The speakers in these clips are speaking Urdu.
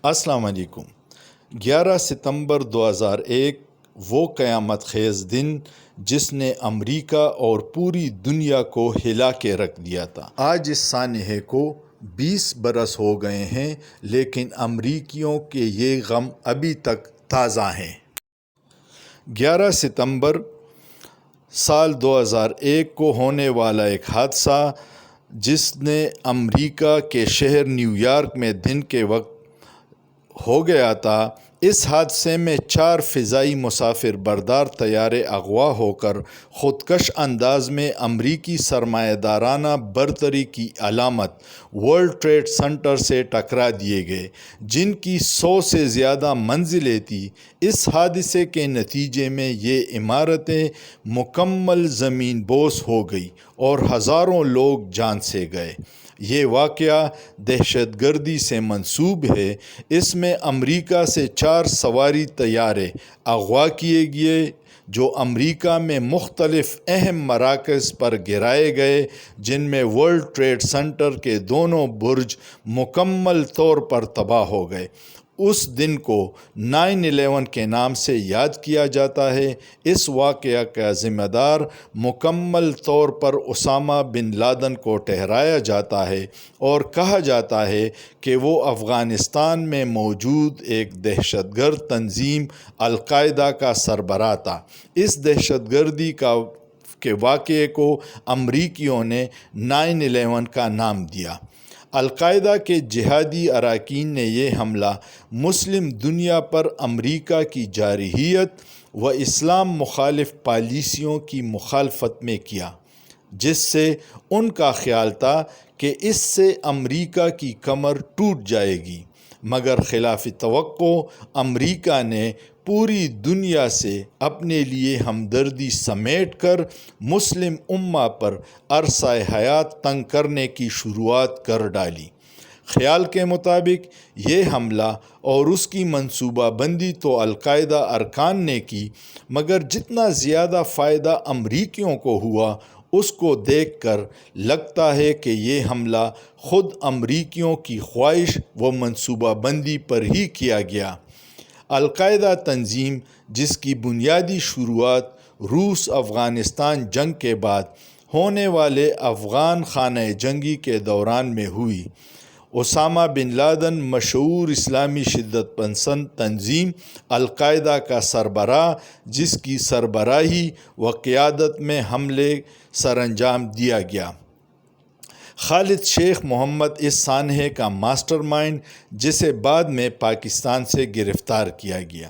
السلام علیکم۔ 11 ستمبر 2001 وہ قیامت خیز دن جس نے امریکہ اور پوری دنیا کو ہلا کے رکھ دیا تھا۔ آج اس سانحے کو 20 برس ہو گئے ہیں، لیکن امریکیوں کے یہ غم ابھی تک تازہ ہیں۔ 11 ستمبر سال 2001 کو ہونے والا ایک حادثہ جس نے امریکہ کے شہر نیو یارک میں دن کے وقت ہو گیا تھا، اس حادثے میں 4 فضائی مسافر بردار طیارے اغوا ہو کر خودکش انداز میں امریکی سرمایہ دارانہ برتری کی علامت ورلڈ ٹریڈ سنٹر سے ٹکرا دیے گئے، جن کی 100 سے زیادہ منزلیں تھیں۔ اس حادثے کے نتیجے میں یہ عمارتیں مکمل زمین بوس ہو گئی اور ہزاروں لوگ جان سے گئے۔ یہ واقعہ دہشت گردی سے منسوب ہے۔ اس میں امریکہ سے 4 سواری طیارے اغوا کیے گئے جو امریکہ میں مختلف اہم مراکز پر گرائے گئے، جن میں ورلڈ ٹریڈ سنٹر کے دونوں برج مکمل طور پر تباہ ہو گئے۔ اس دن کو 9/11 کے نام سے یاد کیا جاتا ہے۔ اس واقعہ کا ذمہ دار مکمل طور پر اسامہ بن لادن کو ٹھہرایا جاتا ہے اور کہا جاتا ہے کہ وہ افغانستان میں موجود ایک دہشت گرد تنظیم القاعدہ کا سربراہ تھا۔ اس دہشت گردی کے واقعے کو امریکیوں نے 9/11 کا نام دیا۔ القاعدہ کے جہادی اراکین نے یہ حملہ مسلم دنیا پر امریکہ کی جارحیت و اسلام مخالف پالیسیوں کی مخالفت میں کیا، جس سے ان کا خیال تھا کہ اس سے امریکہ کی کمر ٹوٹ جائے گی، مگر خلاف توقع امریکہ نے پوری دنیا سے اپنے لیے ہمدردی سمیٹ کر مسلم امہ پر عرصہ حیات تنگ کرنے کی شروعات کر ڈالی۔ خیال کے مطابق یہ حملہ اور اس کی منصوبہ بندی تو القاعدہ ارکان نے کی، مگر جتنا زیادہ فائدہ امریکیوں کو ہوا، اس کو دیکھ کر لگتا ہے کہ یہ حملہ خود امریکیوں کی خواہش و منصوبہ بندی پر ہی کیا گیا۔ القاعدہ تنظیم، جس کی بنیادی شروعات روس افغانستان جنگ کے بعد ہونے والے افغان خانہ جنگی کے دوران میں ہوئی، اسامہ بن لادن مشہور اسلامی شدت پسند تنظیم القاعدہ کا سربراہ، جس کی سربراہی و قیادت میں حملے سر انجام دیا گیا۔ خالد شیخ محمد اس سانحے کا ماسٹر مائنڈ، جسے بعد میں پاکستان سے گرفتار کیا گیا۔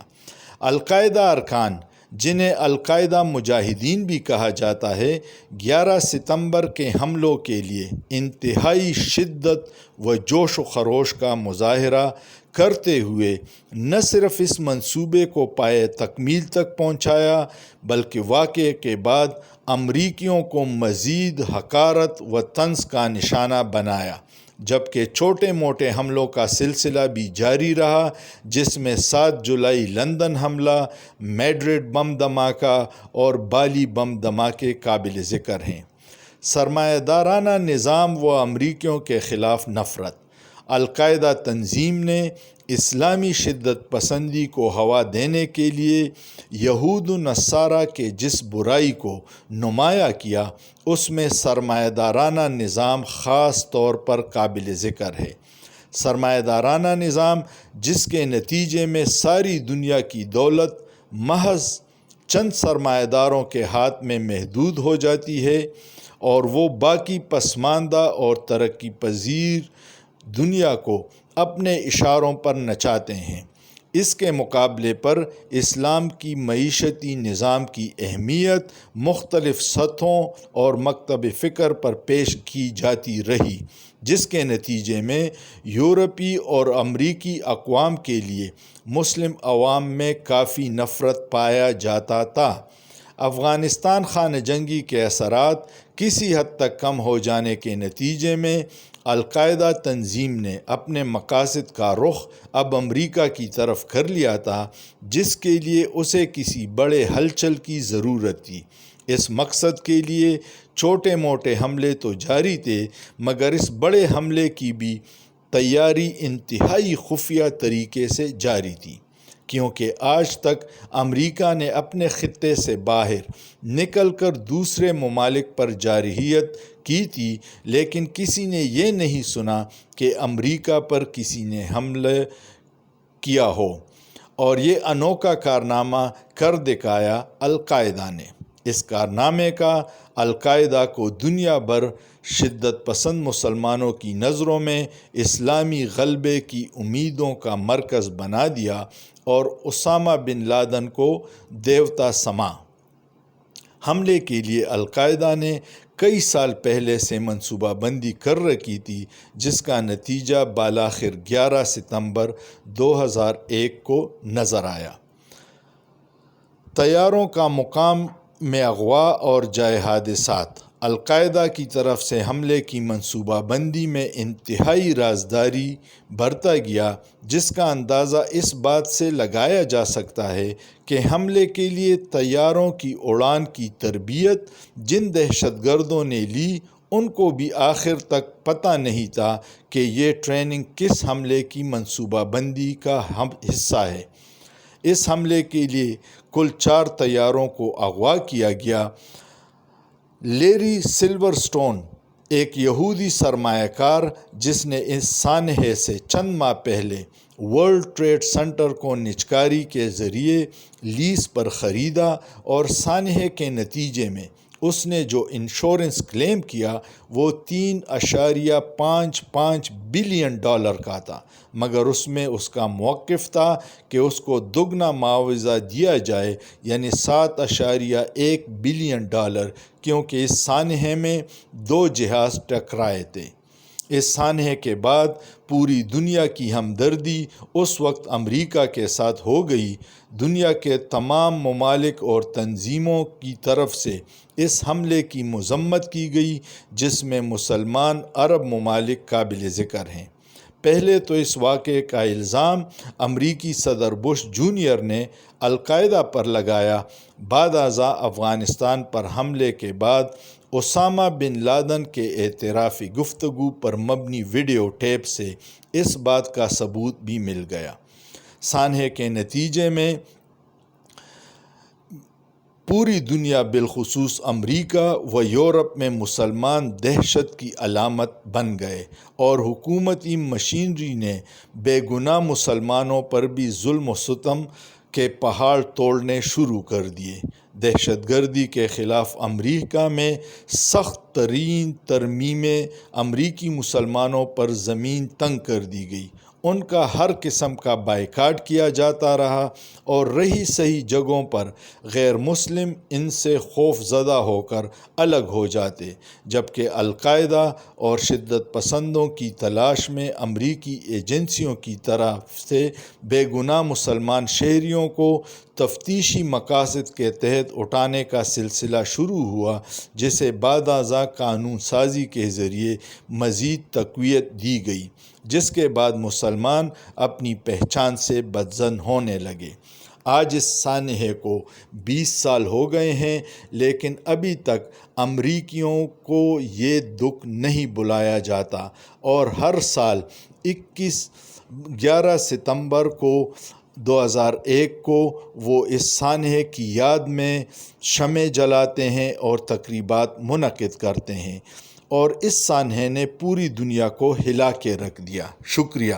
القاعدہ ارکان، جنہیں القاعدہ مجاہدین بھی کہا جاتا ہے، 11 ستمبر کے حملوں کے لیے انتہائی شدت و جوش و خروش کا مظاہرہ کرتے ہوئے نہ صرف اس منصوبے کو پائے تکمیل تک پہنچایا، بلکہ واقعے کے بعد امریکیوں کو مزید حقارت و طنز کا نشانہ بنایا، جبکہ چھوٹے موٹے حملوں کا سلسلہ بھی جاری رہا، جس میں 7 جولائی لندن حملہ، میڈرڈ بم دھماکہ اور بالی بم دھماکے قابل ذکر ہیں۔ سرمایہ دارانہ نظام و امریکیوں کے خلاف نفرت۔ القاعدہ تنظیم نے اسلامی شدت پسندی کو ہوا دینے کے لیے یہود و نصارہ کے جس برائی کو نمایاں کیا، اس میں سرمایہ دارانہ نظام خاص طور پر قابل ذکر ہے۔ سرمایہ دارانہ نظام جس کے نتیجے میں ساری دنیا کی دولت محض چند سرمایہ داروں کے ہاتھ میں محدود ہو جاتی ہے اور وہ باقی پسماندہ اور ترقی پذیر دنیا کو اپنے اشاروں پر نچاتے ہیں۔ اس کے مقابلے پر اسلام کی معیشتی نظام کی اہمیت مختلف سطحوں اور مکتب فکر پر پیش کی جاتی رہی، جس کے نتیجے میں یورپی اور امریکی اقوام کے لیے مسلم عوام میں کافی نفرت پایا جاتا تھا۔ افغانستان خانہ جنگی کے اثرات کسی حد تک کم ہو جانے کے نتیجے میں القاعدہ تنظیم نے اپنے مقاصد کا رخ اب امریکہ کی طرف کر لیا تھا، جس کے لیے اسے کسی بڑے ہلچل کی ضرورت تھی۔ اس مقصد کے لیے چھوٹے موٹے حملے تو جاری تھے، مگر اس بڑے حملے کی بھی تیاری انتہائی خفیہ طریقے سے جاری تھی، کیونکہ آج تک امریکہ نے اپنے خطے سے باہر نکل کر دوسرے ممالک پر جارحیت کی تھی، لیکن کسی نے یہ نہیں سنا کہ امریکہ پر کسی نے حملہ کیا ہو، اور یہ انوکھا کارنامہ کر دکھایا القاعدہ نے۔ اس کارنامے کا القاعدہ کو دنیا بھر شدت پسند مسلمانوں کی نظروں میں اسلامی غلبے کی امیدوں کا مرکز بنا دیا اور اسامہ بن لادن کو دیوتا سما۔ حملے کے لیے القاعدہ نے کئی سال پہلے سے منصوبہ بندی کر رکھی تھی، جس کا نتیجہ بالآخر 11 ستمبر 2001 کو نظر آیا۔ طیاروں کا مقام میں اغوا اور جائے حادثات۔ القاعدہ کی طرف سے حملے کی منصوبہ بندی میں انتہائی رازداری برتا گیا، جس کا اندازہ اس بات سے لگایا جا سکتا ہے کہ حملے کے لیے طیاروں کی اڑان کی تربیت جن دہشت گردوں نے لی، ان کو بھی آخر تک پتہ نہیں تھا کہ یہ ٹریننگ کس حملے کی منصوبہ بندی کا حصہ ہے۔ اس حملے کے لیے کل 4 طیاروں کو اغوا کیا گیا۔ لیری سلورسٹون، ایک یہودی سرمایہ کار جس نے اس سانحے سے چند ماہ پہلے ورلڈ ٹریڈ سینٹر کو نجکاری کے ذریعے لیز پر خریدا، اور سانحے کے نتیجے میں اس نے جو انشورنس کلیم کیا وہ $3.55 بلین کا تھا، مگر اس میں اس کا موقف تھا کہ اس کو دگنا معاوضہ دیا جائے، یعنی $7.1 بلین، کیونکہ اس سانحے میں 2 جہاز ٹکرائے تھے۔ اس سانحے کے بعد پوری دنیا کی ہمدردی اس وقت امریکہ کے ساتھ ہو گئی۔ دنیا کے تمام ممالک اور تنظیموں کی طرف سے اس حملے کی مذمت کی گئی، جس میں مسلمان عرب ممالک قابل ذکر ہیں۔ پہلے تو اس واقعے کا الزام امریکی صدر بش جونیئر نے القاعدہ پر لگایا۔ بعد ازاں افغانستان پر حملے کے بعد اسامہ بن لادن کے اعترافی گفتگو پر مبنی ویڈیو ٹیپ سے اس بات کا ثبوت بھی مل گیا۔ سانحے کے نتیجے میں پوری دنیا بالخصوص امریکہ و یورپ میں مسلمان دہشت کی علامت بن گئے، اور حکومتی مشینری نے بے گناہ مسلمانوں پر بھی ظلم و ستم کے پہاڑ توڑنے شروع کر دیے۔ دہشت گردی کے خلاف امریکہ میں سخت ترین ترمیمیں امریکی مسلمانوں پر زمین تنگ کر دی گئی۔ ان کا ہر قسم کا بائیکاٹ کیا جاتا رہا، اور رہی صحیح جگہوں پر غیر مسلم ان سے خوف زدہ ہو کر الگ ہو جاتے، جبکہ القاعدہ اور شدت پسندوں کی تلاش میں امریکی ایجنسیوں کی طرف سے بے گناہ مسلمان شہریوں کو تفتیشی مقاصد کے تحت اٹھانے کا سلسلہ شروع ہوا، جسے بعد ازاں قانون سازی کے ذریعے مزید تقویت دی گئی، جس کے بعد مسلمان اپنی پہچان سے بدظن ہونے لگے۔ آج اس سانحے کو 20 سال ہو گئے ہیں، لیکن ابھی تک امریکیوں کو یہ دکھ نہیں بھلایا جاتا، اور ہر سال 11 ستمبر 2001 کو وہ اس سانحے کی یاد میں شمع جلاتے ہیں اور تقریبات منعقد کرتے ہیں، اور اس سانحے نے پوری دنیا کو ہلا کے رکھ دیا۔ شکریہ۔